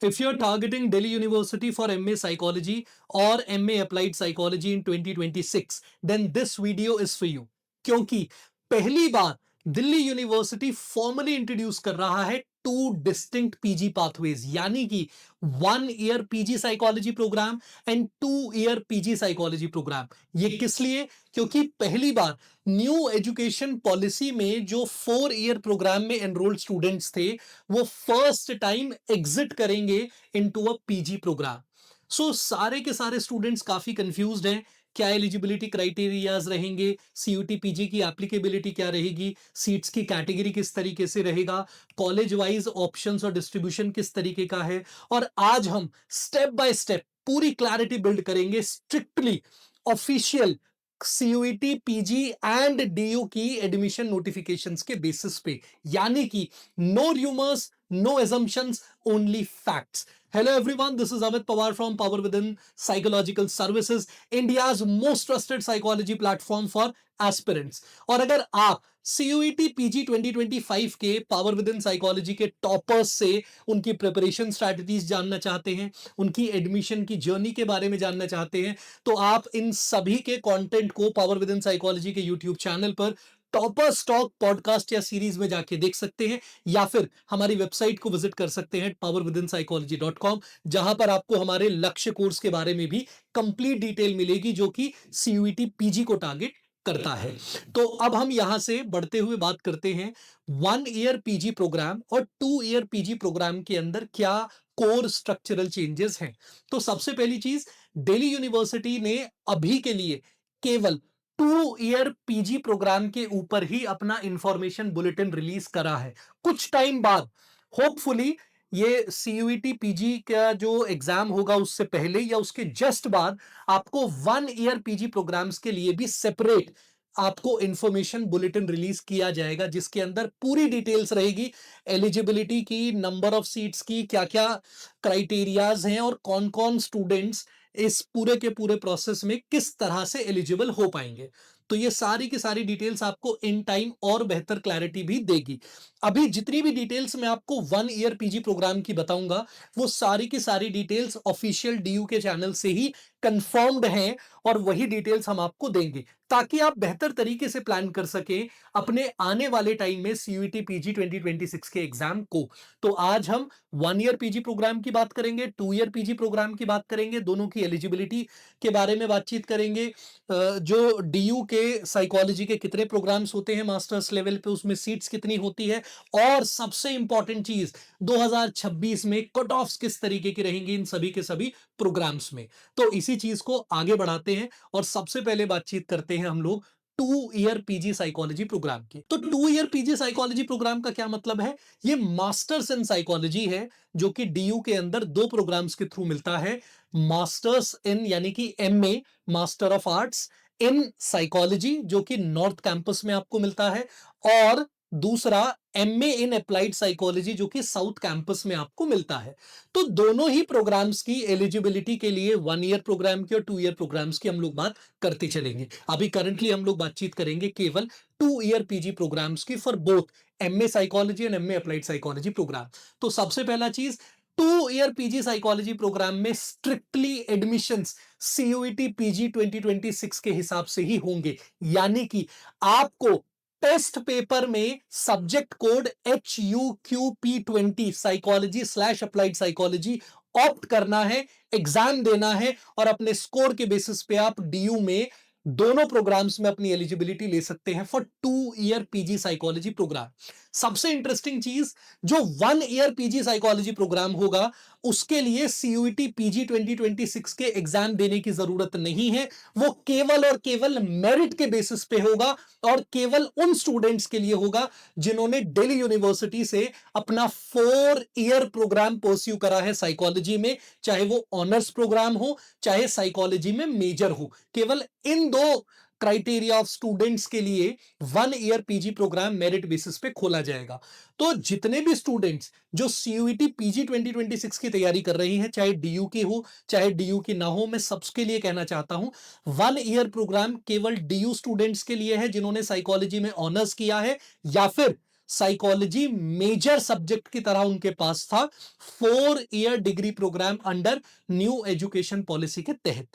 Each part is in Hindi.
If you're targeting Delhi University for MA Psychology or MA Applied Psychology in 2026, then this video is for you. क्योंकि पहली बार दिल्ली यूनिवर्सिटी फॉर्मली इंट्रोड्यूस कर रहा है टू डिस्टिंक्ट पीजी पाथवेज, यानी कि 1 year PG psychology programme and 2 year PG psychology programme. ये किस लिए? क्योंकि पहली बार न्यू एजुकेशन पॉलिसी में जो 4 ईयर प्रोग्राम में एनरोल्ड स्टूडेंट्स थे वो फर्स्ट टाइम एग्जिट करेंगे इनटू अ पीजी प्रोग्राम। सो सारे के सारे स्टूडेंट्स काफी कंफ्यूज्ड हैं। क्या एलिजिबिलिटी क्राइटेरियाज रहेंगे, सीयूटी पीजी की एप्लीकेबिलिटी क्या रहेगी, सीट्स की कैटेगरी किस तरीके से रहेगा, कॉलेज वाइज ऑप्शंस और डिस्ट्रीब्यूशन किस तरीके का है। और आज हम स्टेप बाय स्टेप पूरी क्लैरिटी बिल्ड करेंगे strictly official CUET PG and DU की एडमिशन नोटिफिकेशंस के बेसिस पे, यानी कि no rumours, no assumptions, only facts. Hello everyone, this is Amit Pawar from Power Within Psychological Services, India's most trusted psychology platform for aspirants. और अगर आप CUET PG 2025 के Power Within Psychology के टॉपर्स से उनकी प्रिपरेशन स्ट्रैटेजीज जानना चाहते हैं, उनकी एडमिशन की जर्नी के बारे में जानना चाहते हैं, तो आप इन सभी के कंटेंट को पावर विद इन साइकोलॉजी के यूट्यूब चैनल पर टॉपर स्टॉक पॉडकास्ट या सीरीज में जाके देख सकते हैं, या फिर हमारी वेबसाइट को विजिट कर सकते हैं powerwithinpsychology.com, जहां पर आपको हमारे लक्ष्य कोर्स के बारे में भी कंप्लीट डिटेल मिलेगी जो कि सीयूईटी पीजी को टारगेट करता है। तो अब हम यहां से बढ़ते हुए बात करते हैं 1 ईयर पीजी प्रोग्राम और 2 ईयर पीजी प्रोग्राम के अंदर क्या कोर स्ट्रक्चरल चेंजेस हैं। तो सबसे पहली चीज, दिल्ली यूनिवर्सिटी ने अभी के लिए केवल 2 ईयर पीजी प्रोग्राम के ऊपर ही अपना इंफॉर्मेशन बुलेटिन रिलीज करा है। कुछ टाइम बाद होपफुली ये सीयूईटी पीजी का जो एग्जाम होगा उससे पहले या उसके जस्ट बाद आपको 1 ईयर पीजी प्रोग्राम्स के लिए भी सेपरेट आपको इंफॉर्मेशन बुलेटिन रिलीज किया जाएगा, जिसके अंदर पूरी डिटेल्स रहेगी एलिजिबिलिटी की, नंबर ऑफ सीट्स की, क्या क्या क्राइटेरियाज हैं और कौन कौन स्टूडेंट्स इस पूरे के पूरे प्रोसेस में किस तरह से एलिजिबल हो पाएंगे। तो ये सारी की सारी डिटेल्स आपको इन टाइम और बेहतर क्लैरिटी भी देगी। अभी जितनी भी डिटेल्स मैं आपको 1 ईयर पीजी प्रोग्राम की बताऊंगा वो सारी की सारी डिटेल्स ऑफिशियल डीयू के चैनल से ही कंफर्म्ड हैं और वही डिटेल्स हम आपको देंगे ताकि आप बेहतर तरीके से प्लान कर सके अपने आने वाले टाइम में सीयूईटी पीजी 2026 के एग्जाम को। तो आज हम 1 ईयर पीजी प्रोग्राम की बात करेंगे, 2 ईयर पीजी प्रोग्राम की बात करेंगे, दोनों की एलिजिबिलिटी के बारे में बातचीत करेंगे, जो डीयू के साइकोलॉजी के कितने प्रोग्राम्स होते हैं मास्टर्स लेवल पे, उसमें सीट्स कितनी होती है, और सबसे इंपॉर्टेंट चीज 2026 में कट ऑफ्स किस तरीके की रहेंगी इन सभी के सभी प्रोग्राम्स में। तो इसी चीज को आगे बढ़ाते हैं और सबसे पहले बातचीत करते हैं हम लोग 2 ईयर पीजी साइकोलॉजी प्रोग्राम की। तो 2 ईयर पीजी साइकोलॉजी प्रोग्राम का क्या मतलब है? ये मास्टर्स इन साइकोलॉजी है जो कि डीयू के अंदर 2 प्रोग्राम्स के थ्रू मिलता है। मास्टर्स इन यानी कि MA, master of arts in psychology, जो कि नॉर्थ कैंपस में आपको मिलता है, और दूसरा एमए इन अप्लाइड साइकोलॉजी जो कि साउथ कैंपस में आपको मिलता है। तो दोनों ही प्रोग्राम्स की एलिजिबिलिटी के लिए 1 ईयर प्रोग्राम की और 2 ईयर प्रोग्राम्स की हम लोग बात करते चलेंगे। अभी करंटली हम लोग बातचीत करेंगे केवल 2 ईयर पीजी प्रोग्राम्स की for both MA psychology and MA applied psychology programme. तो सबसे पहला चीज, 2 ईयर पीजी साइकोलॉजी प्रोग्राम में स्ट्रिक्टली एडमिशंस सीयूईटी पीजी 2026 के हिसाब से ही होंगे, यानी कि आपको टेस्ट पेपर में subject code HUQP20 psychology applied psychology opt करना है, एग्जाम देना है, और अपने स्कोर के बेसिस पे आप डीयू में दोनों प्रोग्राम्स में अपनी एलिजिबिलिटी ले सकते हैं for 2 year PG psychology programme. सबसे इंटरेस्टिंग चीज, जो 1 ईयर पीजी साइकोलॉजी प्रोग्राम होगा उसके लिए सीयूईटी पीजी 2026 के एग्जाम देने की जरूरत नहीं है। वो केवल और केवल मेरिट के बेसिस पे होगा और केवल उन स्टूडेंट्स के लिए होगा जिन्होंने दिल्ली यूनिवर्सिटी से अपना 4 ईयर प्रोग्राम परस्यू करा है साइकोलॉजी में, चाहे वो ऑनर्स प्रोग्राम हो चाहे साइकोलॉजी में मेजर हो। केवल इन दो क्राइटेरिया ऑफ स्टूडेंट्स के लिए 1 year PG programme merit basis पे खोला जाएगा। तो जितने भी स्टूडेंट्स जो सीयूईटी पीजी 2026 की तैयारी कर रही हैं, चाहे डीयू की हो चाहे डीयू की ना हो, मैं सबके लिए कहना चाहता हूं 1 ईयर प्रोग्राम केवल डीयू स्टूडेंट्स के लिए है जिन्होंने साइकोलॉजी में ऑनर्स किया है या फिर साइकोलॉजी मेजर सब्जेक्ट की तरह उनके पास था 4 year degree programme under new education policy के तहत।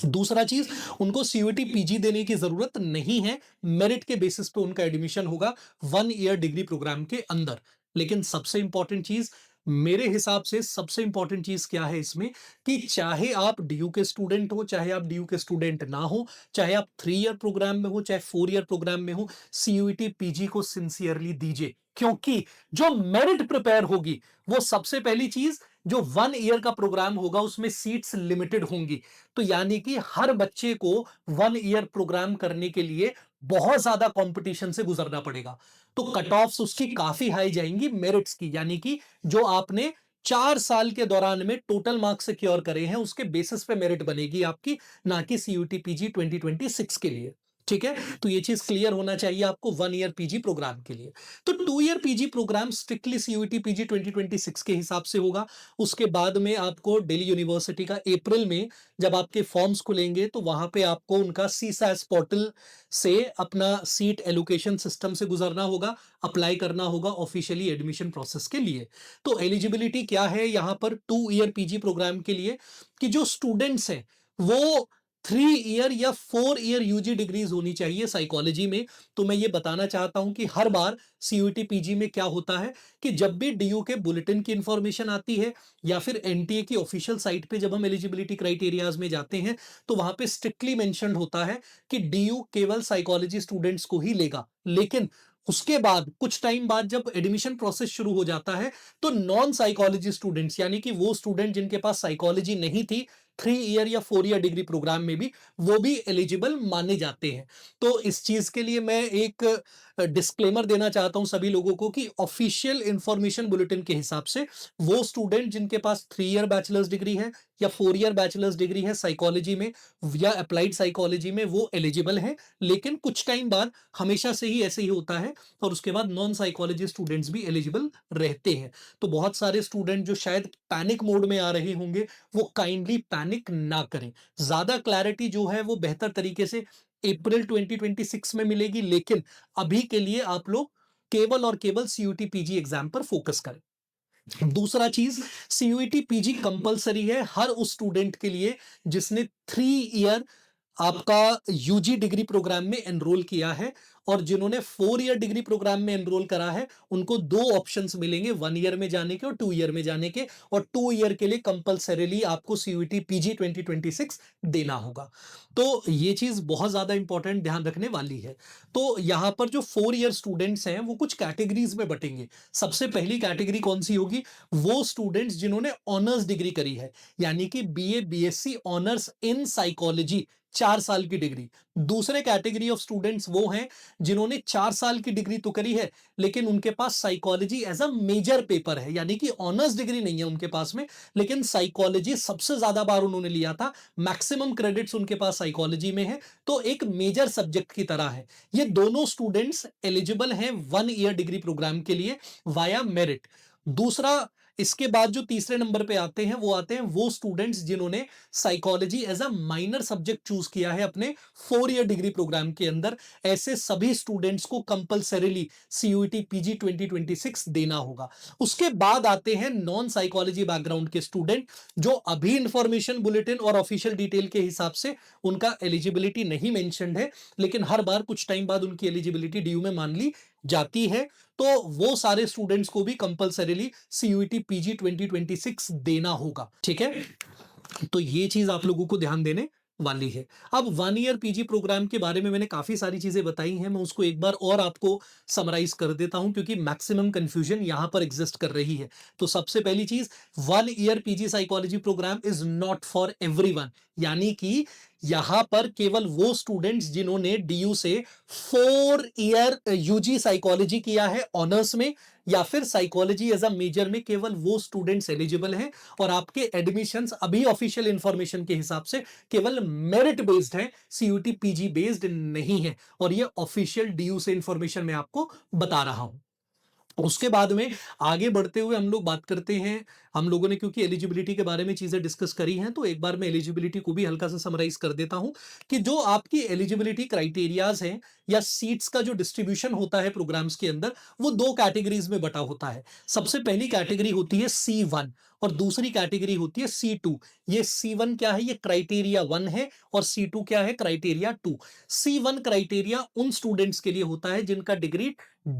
दूसरा चीज, उनको सीयूईटी पीजी देने की जरूरत नहीं है, मेरिट के बेसिस पे उनका एडमिशन होगा 1 ईयर डिग्री प्रोग्राम के अंदर। लेकिन सबसे इंपॉर्टेंट चीज, मेरे हिसाब से सबसे इंपॉर्टेंट चीज क्या है इसमें, कि चाहे आप डीयू के स्टूडेंट हो, चाहे आप डीयू के स्टूडेंट ना हो, चाहे आप 3 ईयर प्रोग्राम में हो, चाहे 4 ईयर प्रोग्राम में हो, सीयूईटी पीजी को सिंसियरली दीजिए। क्योंकि जो मेरिट प्रिपेयर होगी, वो सबसे पहली चीज, जो 1 ईयर का प्रोग्राम होगा उसमें सीट्स लिमिटेड होंगी। तो यानी कि हर बच्चे को 1 ईयर प्रोग्राम करने के लिए बहुत ज्यादा कंपटीशन से गुजरना पड़ेगा। तो कट ऑफ्स उसकी काफी हाई जाएंगी मेरिट्स की, यानी कि जो आपने 4 साल के दौरान में टोटल मार्क्स सिक्योर करे हैं उसके बेसिस पे मेरिट बनेगी आपकी, ना कि सीयूटी पीजी 2026 के लिए। ठीक है, तो ये चीज क्लियर होना चाहिए आपको 1 ईयर पीजी प्रोग्राम के लिए। तो 2 year PG programme strictly CUET PG 2026 के हिसाब से होगा। उसके बाद में आपको दिल्ली यूनिवर्सिटी का अप्रैल में जब आपके फॉर्म्स खुलेंगे तो वहां पे आपको उनका सीसैस पोर्टल से अपना सीट एलोकेशन सिस्टम से गुजरना होगा, अप्लाई करना होगा ऑफिशियली एडमिशन प्रोसेस के लिए। तो एलिजिबिलिटी क्या है यहां पर 2 ईयर पीजी प्रोग्राम के लिए, कि जो स्टूडेंट्स हैं वो 3 ईयर या 4 ईयर यूजी डिग्रीज होनी चाहिए साइकोलॉजी में। तो मैं ये बताना चाहता हूं कि हर बार सीयूटी पीजी में क्या होता है, कि जब भी डीयू के बुलेटिन की इंफॉर्मेशन आती है या फिर एनटीए की ऑफिशियल साइट पे जब हम एलिजिबिलिटी क्राइटेरियाज में जाते हैं, तो वहां पे स्ट्रिक्टली मेंशन होता है कि डीयू केवल साइकोलॉजी स्टूडेंट्स को ही लेगा। लेकिन उसके बाद कुछ टाइम बाद जब एडमिशन प्रोसेस शुरू हो जाता है, तो नॉन साइकोलॉजी स्टूडेंट्स, यानी कि वो स्टूडेंट जिनके पास साइकोलॉजी नहीं थी, 3 ईयर या 4 ईयर डिग्री प्रोग्राम में भी, वो भी एलिजिबल माने जाते हैं। तो इस चीज के लिए मैं एक डिस्क्लेमर देना चाहता हूं सभी लोगों को, कि ऑफिशियल इंफॉर्मेशन बुलेटिन के हिसाब से वो स्टूडेंट जिनके पास 3 ईयर बैचलर्स डिग्री है या 4 ईयर बैचलर्स डिग्री है साइकोलॉजी में या अप्लाइड साइकोलॉजी में, वो एलिजिबल है। लेकिन कुछ टाइम बाद, हमेशा से ही ऐसे ही होता है, और उसके बाद नॉन साइकोलॉजी स्टूडेंट्स भी एलिजिबल रहते हैं। तो बहुत सारे स्टूडेंट जो शायद पैनिक मोड में आ रहे होंगे, वो काइंडली पैनिक ना करें। ज्यादा क्लैरिटी जो है वो बेहतर तरीके से अप्रैल 2026 में मिलेगी, लेकिन अभी के लिए आप लोग केवल और केवल सीयूटी पीजी एग्जाम पर फोकस करें। दूसरा चीज, सीयूटी पीजी कंपलसरी है हर उस स्टूडेंट के लिए जिसने 3 ईयर आपका यूजी डिग्री प्रोग्राम में एनरोल किया है, और जिन्होंने 4 ईयर डिग्री प्रोग्राम में एनरोल करा है उनको 2 ऑप्शंस मिलेंगे, 1 ईयर में जाने के और 2 ईयर में जाने के। और 2 ईयर के लिए कंपलसरीली आपको सीयूटी पीजी 2026 देना होगा। तो ये चीज बहुत ज्यादा इंपॉर्टेंट ध्यान रखने वाली है। तो यहां पर जो 4 ईयर स्टूडेंट्स हैं वो कुछ कैटेगरीज में बटेंगे। सबसे पहली कैटेगरी कौन सी होगी, वो स्टूडेंट्स जिन्होंने ऑनर्स डिग्री करी है, यानी कि BA BSc honours in psychology, 4 साल की डिग्री। दूसरे कैटेगरी ऑफ स्टूडेंट्स वो हैं जिन्होंने 4 साल की डिग्री तो करी है, लेकिन उनके पास psychology as a major paper है, यानी कि ऑनर्स डिग्री नहीं है उनके पास में, लेकिन साइकोलॉजी सबसे ज्यादा बार उन्होंने लिया था, मैक्सिमम क्रेडिट्स उनके पास साइकोलॉजी में है, तो एक मेजर सब्जेक्ट की तरह है। ये दोनों स्टूडेंट्स एलिजिबल हैं 1 ईयर डिग्री प्रोग्राम के लिए वाया मेरिट। दूसरा, इसके बाद जो तीसरे नंबर पे आते हैं वो स्टूडेंट्स जिन्होंने psychology as a minor subject choose किया है अपने 4 ईयर डिग्री प्रोग्राम के अंदर। ऐसे सभी स्टूडेंट्स को कंपलसरीली सीयूटी पीजी 2026 देना होगा। उसके बाद आते हैं नॉन साइकोलॉजी बैकग्राउंड के स्टूडेंट, जो अभी इंफॉर्मेशन बुलेटिन और ऑफिशियल डिटेल के हिसाब से उनका एलिजिबिलिटी नहीं मेंशन्ड है, लेकिन हर बार कुछ टाइम बाद उनकी एलिजिबिलिटी ड्यू में मान ली जाती है। तो वो सारे स्टूडेंट्स को भी कंपलसरीली सीयूटी पीजी 2026 देना होगा। ठीक है, तो ये चीज आप लोगों को ध्यान देने वाली है। अब 1 ईयर पीजी प्रोग्राम के बारे में मैंने काफी सारी चीजें बताई हैं, मैं उसको एक बार और आपको समराइज कर देता हूं, क्योंकि मैक्सिमम कंफ्यूजन यहां पर एग्जिस्ट कर रही है। तो सबसे पहली चीज, 1 year PG psychology programme is not for everyone, यानी कि यहां पर केवल वो स्टूडेंट्स जिन्होंने डीयू से 4 ईयर यूजी साइकोलॉजी किया है ऑनर्स में, या फिर साइकोलॉजी एज अ मेजर में, केवल वो स्टूडेंट्स एलिजिबल हैं। और आपके एडमिशंस अभी ऑफिशियल इंफॉर्मेशन के हिसाब से केवल मेरिट बेस्ड है, सीयूटी पीजी बेस्ड नहीं है, और ये ऑफिशियल डीयू से इंफॉर्मेशन मैं आपको बता रहा हूं। उसके बाद में आगे बढ़ते हुए हम लोग बात करते हैं, हम लोगों ने क्योंकि एलिजिबिलिटी के बारे में चीज़ें डिस्कस करी हैं, तो एक बार मैं एलिजिबिलिटी को भी हल्का सा समराइज़ कर देता हूँ कि जो आपकी एलिजिबिलिटी क्राइटेरियाज़ हैं या सीट्स का जो डिस्ट्रीब्यूशन होता है प्रोग्राम्स के अंदर, वो 2 कैटेगरीज़ में बँटा होता है। सबसे पहली कैटेगरी होती है C1 और दूसरी कैटेगरी होती है C2। ये C1 क्या है? ये क्राइटेरिया 1 है और C2 क्या है? क्राइटेरिया 2। C1 क्राइटेरिया उन स्टूडेंट्स के लिए होता है जिनका डिग्री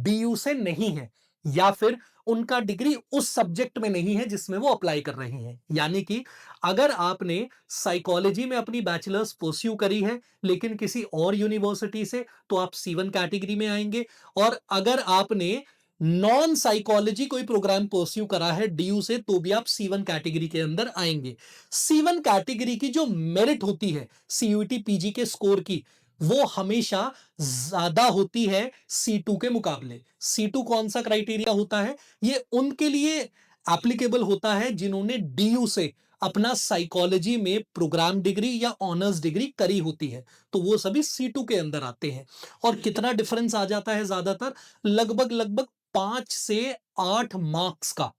DU से नहीं है या फिर उनका डिग्री उस सब्जेक्ट में नहीं है जिसमें वो अप्लाई कर रहे हैं। यानी कि अगर आपने साइकोलॉजी में अपनी बैचलर्स परस्यू करी है लेकिन किसी और यूनिवर्सिटी से, तो आप C1 कैटेगरी में आएंगे। और अगर आपने नॉन साइकोलॉजी कोई प्रोग्राम परस्यू करा है DU से, तो भी आप C1 कैटेगरी के अंदर आएंगे। C1 कैटेगरी की जो मेरिट होती है CUET PG के स्कोर की, वो हमेशा ज्यादा होती है C2 के मुकाबले। C2 कौन सा क्राइटेरिया होता है? ये उनके लिए एप्लीकेबल होता है जिन्होंने DU से अपना साइकोलॉजी में प्रोग्राम डिग्री या ऑनर्स डिग्री करी होती है, तो वो सभी C2 के अंदर आते हैं। और कितना डिफरेंस आ जाता है? ज्यादातर लगभग लगभग 5 से 8 मार्क्स का।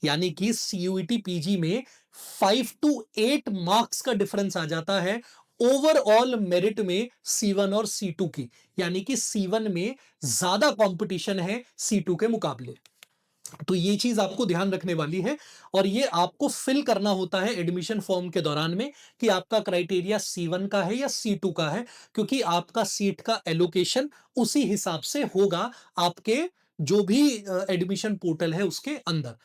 यानी कि CUET PG में 5 to 8 मार्क्स का डिफरेंस आ जाता है ओवरऑल मेरिट में C1 और C2 की। यानी कि C1 में ज्यादा कंपटीशन है C2 के मुकाबले। तो ये चीज आपको ध्यान रखने वाली है और ये आपको फिल करना होता है एडमिशन फॉर्म के दौरान में कि आपका क्राइटेरिया C1 का है या C2 का है, क्योंकि आपका सीट का एलोकेशन उसी हिसाब से होगा आपके जो भी एडमिशन पोर्टल है उसके अंदर।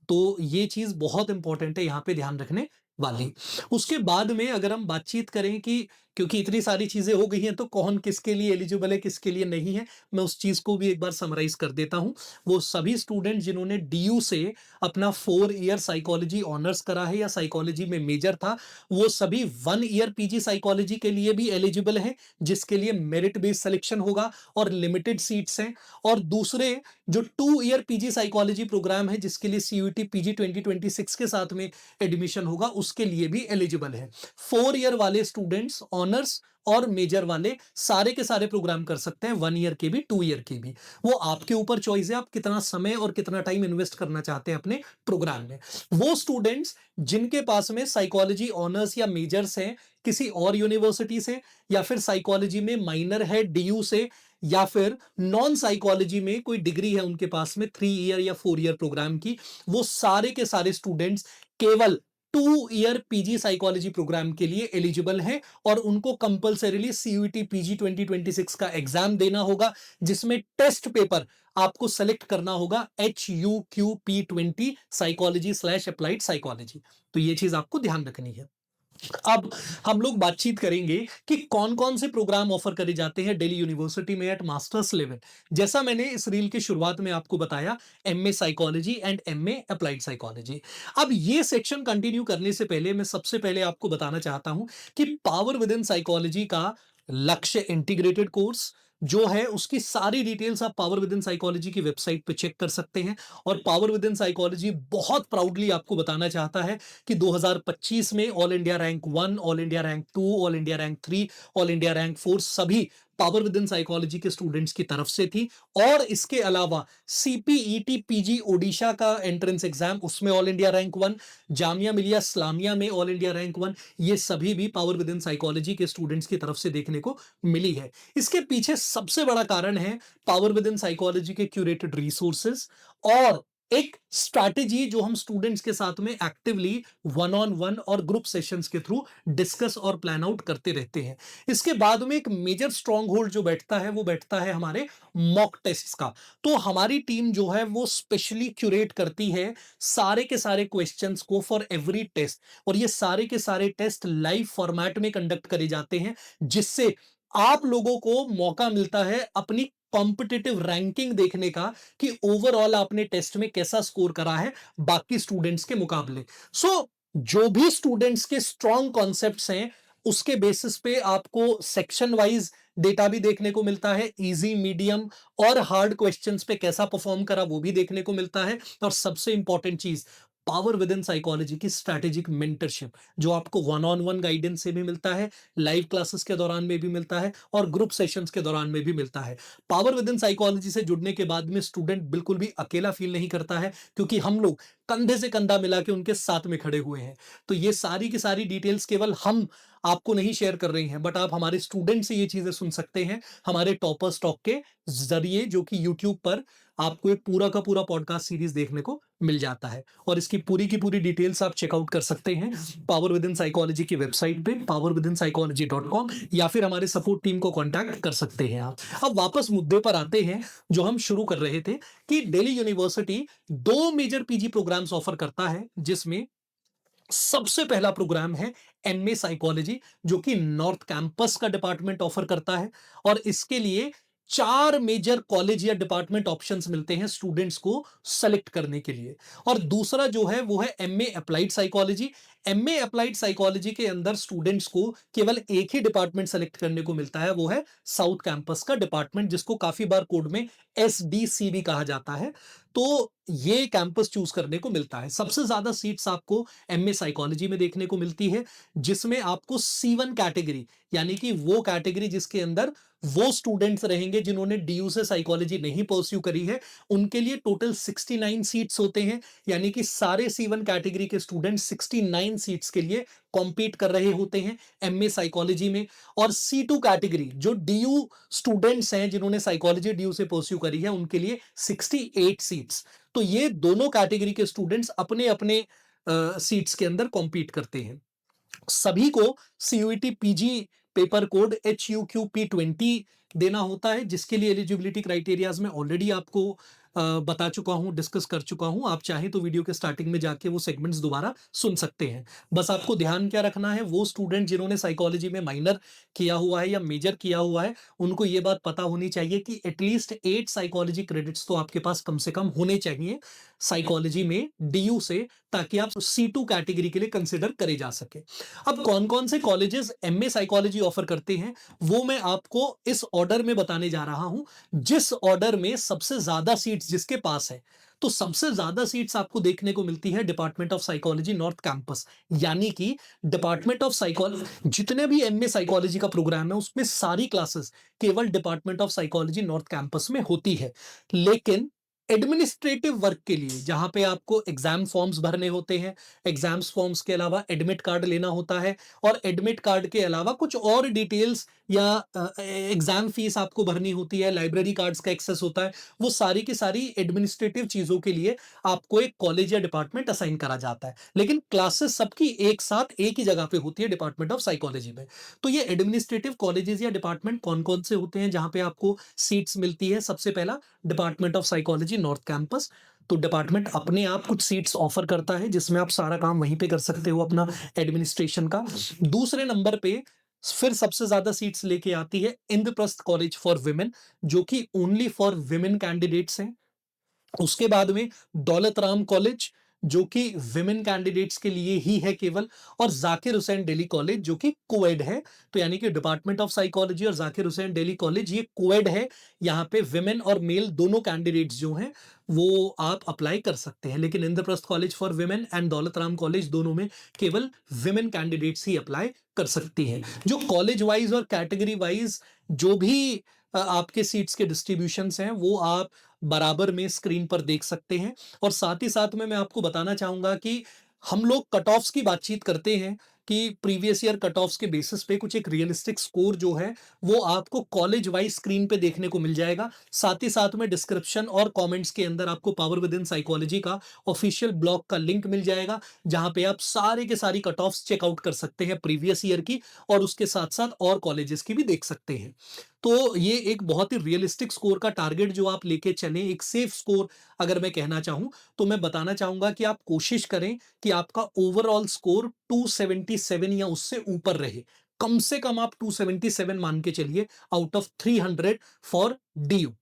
तो ये चीज बहुत इंपॉर्टेंट है, यहां पे ध्यान रखने वाली। उसके बाद में अगर हम बातचीत करें कि क्योंकि इतनी सारी चीजें हो गई हैं तो कौन किसके लिए एलिजिबल है किसके लिए नहीं है, मैं उस चीज को भी एक बार समराइज कर देता हूं। वो सभी स्टूडेंट जिन्होंने DU से अपना 4 ईयर साइकोलॉजी ऑनर्स करा है या साइकोलॉजी में मेजर था, वो सभी 1 ईयर PG साइकोलॉजी के लिए भी एलिजिबल हैं, जिसके लिए मेरिट बेस्ड सिलेक्शन होगा और लिमिटेड सीट्स हैं। और दूसरे जो 2 ईयर PG साइकोलॉजी प्रोग्राम है जिसके लिए CUET PG 2026 के साथ में एडमिशन होगा, उसके लिए भी एलिजिबल है। 4 ईयर वाले स्टूडेंट्स ऑनर्स और मेजर वाले सारे के सारे प्रोग्राम कर सकते हैं, 1 ईयर के भी 2 ईयर के भी। वो आपके ऊपर चॉइस है, आप कितना समय और कितना टाइम इन्वेस्ट करना चाहते हैं अपने प्रोग्राम में। वो स्टूडेंट्स जिनके पास में साइकोलॉजी ऑनर्स या मेजर्स हैं किसी और यूनिवर्सिटी से, या फिर साइकोलॉजी में माइनर है DU से, या फिर नॉन साइकोलॉजी में कोई डिग्री है उनके पास में 3 ईयर या 4 ईयर प्रोग्राम की, वो सारे के सारे स्टूडेंट्स केवल 2 ईयर PG साइकोलॉजी प्रोग्राम के लिए एलिजिबल हैं और उनको कंपल्सरीली CUET PG 2026 का एग्जाम देना होगा, जिसमें टेस्ट पेपर आपको सेलेक्ट करना होगा HUQP20 साइकोलॉजी/अप्लाइड साइकोलॉजी। तो ये चीज आपको ध्यान रखनी है। अब हम लोग बातचीत करेंगे कि कौन कौन से प्रोग्राम ऑफर करे जाते हैं दिल्ली यूनिवर्सिटी में एट मास्टर्स लेवल। जैसा मैंने इस रील की शुरुआत में आपको बताया, MA psychology and MA applied psychology. अब ये सेक्शन कंटिन्यू करने से पहले मैं सबसे पहले आपको बताना चाहता हूं कि पावर विद इन साइकोलॉजी का लक्ष्य इंटीग्रेटेड कोर्स जो है उसकी सारी डिटेल्स आप पावर विद इन साइकोलॉजी की वेबसाइट पे चेक कर सकते हैं। और पावर विद इन साइकोलॉजी बहुत प्राउडली आपको बताना चाहता है कि 2025 में all India rank 1, all India rank 2, all India rank 3, all India rank 4 सभी पावर विद इन साइकोलॉजी के स्टूडेंट्स की तरफ से थी। और इसके अलावा CPET PG ओडिशा का एंट्रेंस एग्जाम, उसमें all India rank 1, Jamia Millia Islamia में ऑल इंडिया रैंक 1, ये सभी भी पावर विद इन साइकोलॉजी के स्टूडेंट्स की तरफ से देखने को मिली है। इसके पीछे सबसे बड़ा कारण है पावर विद इन साइकोलॉजी के क्यूरेटेड रिसोर्सेज और एक स्ट्रैटेजी जो हम स्टूडेंट्स के साथ में एक्टिवली 1-on-1 और ग्रुप सेशंस के थ्रू डिस्कस और प्लान आउट करते रहते हैं। इसके बाद में एक मेजर स्ट्रॉन्ग होल्ड जो बैठता है वो बैठता है हमारे मॉक टेस्ट्स का। तो हमारी टीम जो है वो स्पेशली क्यूरेट करती है सारे के सारे क्वेश्चंस को फॉर एवरी टेस्ट, और ये सारे के सारे टेस्ट लाइव फॉर्मेट में कंडक्ट करे जाते हैं, जिससे आप लोगों को मौका मिलता है अपनी कॉम्पिटिटिव रैंकिंग देखने का कि ओवरऑल आपने टेस्ट में कैसा स्कोर करा है बाकी स्टूडेंट्स के मुकाबले। जो भी स्टूडेंट्स के स्ट्रॉन्ग कॉन्सेप्ट्स हैं उसके बेसिस पे आपको सेक्शन वाइज डेटा भी देखने को मिलता है, इजी मीडियम और हार्ड क्वेश्चंस पे कैसा परफॉर्म करा वो भी देखने को मिलता है। और सबसे इंपॉर्टेंट चीज, पावर विद इन साइकोलॉजी की स्ट्रैटेजिक मेंटरशिप, जो आपको वन ऑन वन गाइडेंस से भी मिलता है, लाइव क्लासेस के दौरान में भी मिलता है और ग्रुप सेशंस के दौरान में भी मिलता है। पावर विद इन साइकोलॉजी से जुड़ने के बाद में स्टूडेंट बिल्कुल भी अकेला फील नहीं करता है, क्योंकि हम लोग कंधे से कंधा मिला के उनके साथ में खड़े हुए हैं। तो ये सारी की सारी डिटेल्स केवल हम आपको नहीं शेयर कर रहे हैं, बट आप हमारे स्टूडेंट से ये चीजें सुन सकते हैं हमारे टॉपर स्टॉक के जरिए, जो कि यूट्यूब पर आपको एक पूरा का पूरा पॉडकास्ट सीरीज देखने को मिल जाता है। और इसकी पूरी की पूरी डिटेल्स आप चेकआउट कर सकते हैं पावर विद इन साइकोलॉजी की वेबसाइट पे powerwithinpsychology.com, या फिर हमारे सपोर्ट टीम को कांटेक्ट कर सकते हैं आप। अब वापस मुद्दे पर आते हैं जो हम शुरू कर रहे थे, कि Delhi University 2 major PG programmes offer करता है, जिसमें सबसे पहला प्रोग्राम है एमए साइकोलॉजी, जो कि नॉर्थ कैंपस का डिपार्टमेंट ऑफर करता है। और इसके लिए 4 मेजर कॉलेज या डिपार्टमेंट ऑप्शंस मिलते हैं स्टूडेंट्स को सेलेक्ट करने के लिए। और दूसरा जो है वो है MA applied psychology. MA applied psychology के अंदर स्टूडेंट्स को केवल एक ही डिपार्टमेंट सेलेक्ट करने को मिलता है, वो है साउथ कैंपस का डिपार्टमेंट, जिसको काफी बार कोड में एसडीसी भी कहा जाता है। तो ये कैंपस चूज करने को मिलता है। सबसे ज्यादा सीट्स आपको एमए साइकोलॉजी में देखने को मिलती है, जिसमें आपको C1 कैटेगरी, यानी कि वो कैटेगरी जिसके अंदर वो स्टूडेंट्स रहेंगे जिन्होंने डीयू से साइकोलॉजी नहीं परस्यू करी है, उनके लिए टोटल 69 सीट्स होते हैं। यानी कि सारे C1 कैटेगरी के स्टूडेंट 69 सीट्स के लिए कॉम्पीट कर रहे होते हैं एमए साइकोलॉजी में। और C2 कैटेगरी, जो डीयू स्टूडेंट्स हैं जिन्होंने साइकोलॉजी डीयू से परस्यू करी है, उनके लिए 68 सीट्स। तो ये दोनों कैटेगरी के स्टूडेंट्स अपने अपने सीट्स के अंदर कॉम्पीट करते हैं। सभी को CUET PG paper code HUQP20 देना होता है, जिसके लिए एलिजिबिलिटी क्राइटेरियाज में ऑलरेडी आपको बता चुका हूं, डिस्कस कर चुका हूं। आप चाहें तो वीडियो के स्टार्टिंग में जाके वो सेगमेंट्स दोबारा सुन सकते हैं। बस आपको ध्यान क्या रखना है, वो स्टूडेंट जिन्होंने साइकोलॉजी में माइनर किया हुआ है या मेजर किया हुआ है, उनको ये बात पता होनी चाहिए कि एटलीस्ट 8 साइकोलॉजी क्रेडिट्स तो आपके पास कम से कम होने चाहिए साइकोलॉजी में डीयू से, ताकि आप C2 कैटेगरी के लिए कंसिडर करे जा सके। अब कौन कौन से कॉलेजेस एमए साइकोलॉजी ऑफर करते हैं, वो मैं आपको इस ऑर्डर में बताने जा रहा हूं, जिस ऑर्डर में सबसे ज्यादा सीट्स जिसके पास है। तो सबसे ज्यादा सीट्स आपको देखने को मिलती है department of psychology north campus. यानी कि डिपार्टमेंट ऑफ साइकोलॉजी, जितने भी एमए साइकोलॉजी का प्रोग्राम है, उसमें सारी क्लासेस केवल department of psychology north campus में होती है। लेकिन एडमिनिस्ट्रेटिव वर्क के लिए, जहां पे आपको एग्जाम फॉर्म्स भरने होते हैं, एग्जाम्स फॉर्म्स के अलावा एडमिट कार्ड लेना होता है, और एडमिट कार्ड के अलावा कुछ और डिटेल्स या एग्जाम फीस आपको भरनी होती है, लाइब्रेरी कार्ड्स का एक्सेस होता है, वो सारी की सारी एडमिनिस्ट्रेटिव चीजों के लिए आपको एक कॉलेज या डिपार्टमेंट असाइन करा जाता है। लेकिन क्लासेस सबकी एक साथ एक ही जगह पे होती है डिपार्टमेंट ऑफ साइकोलॉजी में। तो ये एडमिनिस्ट्रेटिव कॉलेजेस या डिपार्टमेंट कौन कौन से होते हैं जहां पे आपको सीट्स मिलती है? सबसे पहला department of psychology north campus. तो डिपार्टमेंट अपने आप कुछ सीट्स ऑफर करता है, जिसमें आप सारा काम वहीं पे कर सकते हो अपना एडमिनिस्ट्रेशन का। दूसरे नंबर पे फिर सबसे ज्यादा सीट्स लेके आती है इंद्रप्रस्थ कॉलेज फॉर विमेन, जो कि ओनली फॉर विमेन कैंडिडेट्स हैं। उसके बाद में दौलत राम कॉलेज, जो कि विमेन कैंडिडेट्स के लिए ही है केवल, और जाकिर हुसैन दिल्ली कॉलेज, जो कि कोएड है। तो यानी कि डिपार्टमेंट ऑफ साइकोलॉजी और जाकिर हुसैन दिल्ली कॉलेज ये कोएड है। यहाँ पे विमेन और मेल दोनों कैंडिडेट्स जो हैं वो आप अप्लाई कर सकते हैं। लेकिन Indraprastha college for women and Daulat Ram college, दोनों में केवल विमेन कैंडिडेट्स ही अप्लाई कर सकती हैं। जो कॉलेज वाइज और कैटेगरी वाइज जो भी आपके सीट्स के डिस्ट्रीब्यूशंस हैं, वो आप बराबर में स्क्रीन पर देख सकते हैं। और साथ ही साथ में मैं आपको बताना चाहूंगा कि हम लोग कट ऑफ्स की बातचीत करते हैं कि प्रीवियस ईयर कट ऑफ्स के बेसिस पे कुछ एक रियलिस्टिक स्कोर जो है वो आपको कॉलेज वाइज स्क्रीन पे देखने को मिल जाएगा। साथ ही साथ में डिस्क्रिप्शन और कमेंट्स के अंदर आपको पावर विद इन साइकोलॉजी का ऑफिशियल ब्लॉग का लिंक मिल जाएगा, जहां पे आप सारे के सारी कट ऑफ्स चेकआउट कर सकते हैं प्रीवियस ईयर की, और उसके साथ साथ और कॉलेजेस की भी देख सकते हैं। तो ये एक बहुत ही रियलिस्टिक स्कोर का टारगेट जो आप लेके चलें, एक सेफ स्कोर अगर मैं कहना चाहूं, तो मैं बताना चाहूंगा कि आप कोशिश करें कि आपका ओवरऑल स्कोर 277 या उससे ऊपर रहे। कम से कम आप 277 मान के चलिए आउट ऑफ 300 फॉर डीयू।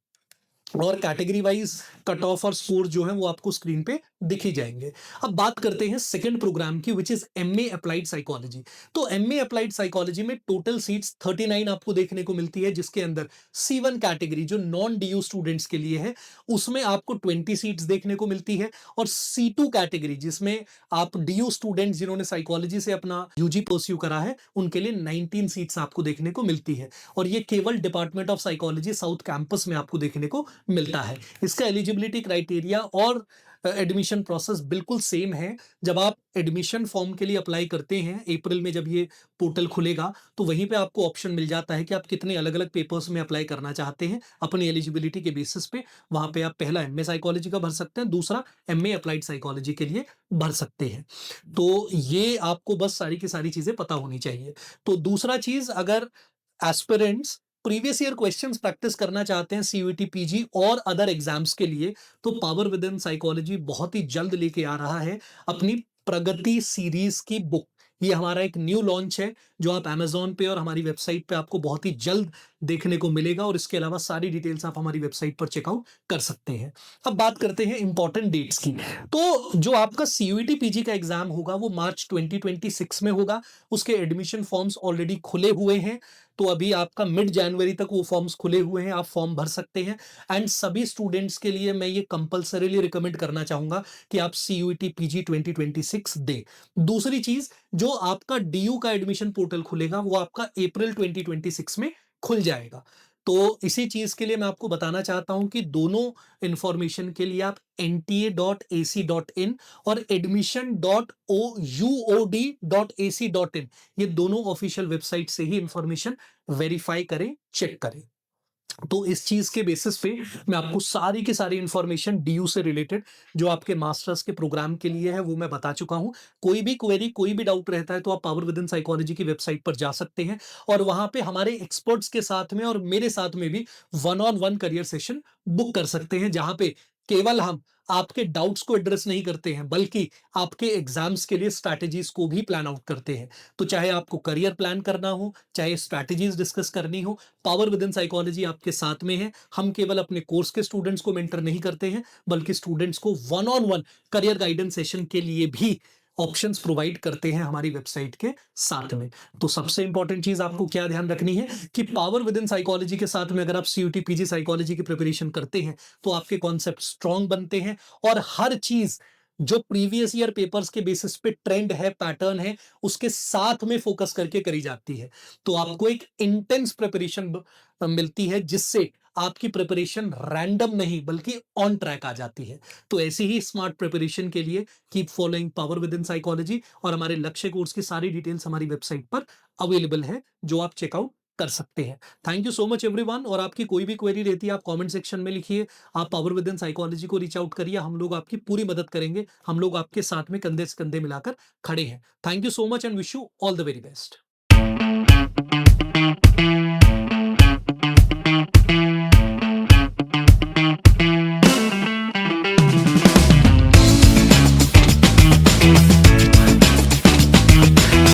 और कैटेगरी वाइज कट ऑफ और स्कोर जो है वो आपको स्क्रीन पे दिख ही जाएंगे। अब बात करते हैं सेकंड प्रोग्राम की, which is MA applied psychology. तो एमए अप्लाइड साइकोलॉजी में टोटल सीट्स 39 आपको देखने को मिलती है, जिसके अंदर C1 कैटेगरी जो नॉन डीयू स्टूडेंट्स के लिए है उसमें आपको 20 सीट्स देखने को मिलती है, और C2 कैटेगरी जिसमें आप डीयू स्टूडेंट्स जिन्होंने साइकोलॉजी से अपना यूजी परस्यू करा है उनके लिए 19 सीट्स आपको देखने को मिलती है, और ये केवल department of psychology south campus में आपको देखने को मिलता है। इसका एलिजिबिलिटी क्राइटेरिया और एडमिशन प्रोसेस बिल्कुल सेम है। जब आप एडमिशन फॉर्म के लिए अप्लाई करते हैं अप्रैल में, जब ये पोर्टल खुलेगा तो वहीं पे आपको ऑप्शन मिल जाता है कि आप कितने अलग अलग पेपर्स में अप्लाई करना चाहते हैं अपनी एलिजिबिलिटी के बेसिस पे। वहां पे आप पहला एमए साइकोलॉजी का भर सकते हैं, दूसरा एमए अप्लाइड साइकोलॉजी के लिए भर सकते हैं। तो ये आपको बस सारी की सारी चीजें पता होनी चाहिए। तो दूसरा चीज, अगर aspirants previous year questions practice करना चाहते हैं सीयूईटी पीजी और अदर एग्जाम्स के लिए, तो पावर विद इन साइकोलॉजी बहुत ही जल्द लेके आ रहा है अपनी प्रगति सीरीज की बुक। ये हमारा एक न्यू लॉन्च है जो आप Amazon पे और हमारी वेबसाइट पे आपको बहुत ही जल्द देखने को मिलेगा, और इसके अलावा सारी डिटेल्स आप हमारी वेबसाइट पर चेकआउट कर सकते हैं। अब बात करते हैं इंपॉर्टेंट डेट्स की। तो जो आपका सीयूईटी पीजी का एग्जाम होगा वो मार्च 2026 में होगा। उसके एडमिशन फॉर्म्स ऑलरेडी खुले हुए हैं, तो अभी आपका मिड जनवरी तक वो फॉर्म्स खुले हुए हैं, आप फॉर्म भर सकते हैं। एंड सभी स्टूडेंट्स के लिए मैं ये कंपलसरीली रिकमेंड करना चाहूंगा कि आप सीयूईटी पीजी 2026 दें। दूसरी चीज, जो आपका डीयू का एडमिशन पोर्टल खुलेगा वो आपका अप्रैल 2026 में खुल जाएगा। तो इसी चीज के लिए मैं आपको बताना चाहता हूं कि दोनों इंफॉर्मेशन के लिए आप nta.ac.in और admission.uod.ac.in ये दोनों ऑफिशियल वेबसाइट से ही इंफॉर्मेशन वेरीफाई करें, चेक करें। तो इस चीज के बेसिस पे मैं आपको सारी की सारी इंफॉर्मेशन डीयू से रिलेटेड जो आपके मास्टर्स के प्रोग्राम के लिए है वो मैं बता चुका हूं। कोई भी क्वेरी, कोई भी डाउट रहता है तो आप पावर विद इन साइकोलॉजी की वेबसाइट पर जा सकते हैं, और वहां पे हमारे एक्सपर्ट्स के साथ में और मेरे साथ में भी one on one career session book कर सकते हैं, जहां पे केवल हम आपके डाउट्स को एड्रेस नहीं करते हैं बल्कि आपके एग्जाम्स के लिए स्ट्रैटेजीज को भी प्लान आउट करते हैं। तो चाहे आपको करियर प्लान करना हो, चाहे स्ट्रैटेजीज डिस्कस करनी हो, पावर विद इन साइकोलॉजी आपके साथ में है। हम केवल अपने कोर्स के स्टूडेंट्स को मेंटर नहीं करते हैं बल्कि स्टूडेंट्स को one on one career guidance session के लिए भी ऑप्शंस प्रोवाइड करते हैं हमारी वेबसाइट के साथ में। तो सबसे इंपॉर्टेंट चीज आपको क्या ध्यान रखनी है कि पावर विद इन साइकोलॉजी के साथ में अगर आप सीयूटी पीजी साइकोलॉजी की प्रिपरेशन करते हैं तो आपके कॉन्सेप्ट स्ट्रांग बनते हैं, और हर चीज जो प्रीवियस ईयर पेपर्स के बेसिस पे ट्रेंड है, पैटर्न है, उसके साथ में फोकस करके करी जाती है। तो आपको एक इंटेंस प्रिपरेशन मिलती है जिससे आपकी प्रिपरेशन रैंडम नहीं बल्कि ऑन ट्रैक आ जाती है। तो ऐसी ही स्मार्ट प्रिपरेशन के लिए keep following power with in psychology, और हमारे लक्ष्य कोर्स की सारी डिटेल्स हमारी वेबसाइट पर अवेलेबल है जो आप चेकआउट कर सकते हैं। Thank you so much everyone, और आपकी कोई भी क्वेरी रहती है आप कमेंट सेक्शन में लिखिए, आप पावर विद इन साइकोलॉजी को रीच आउट करिए, हम लोग आपकी पूरी मदद करेंगे। हम लोग आपके साथ में कंधे से कंधे मिलाकर खड़े हैं। Thank you so much and wish you all the very best.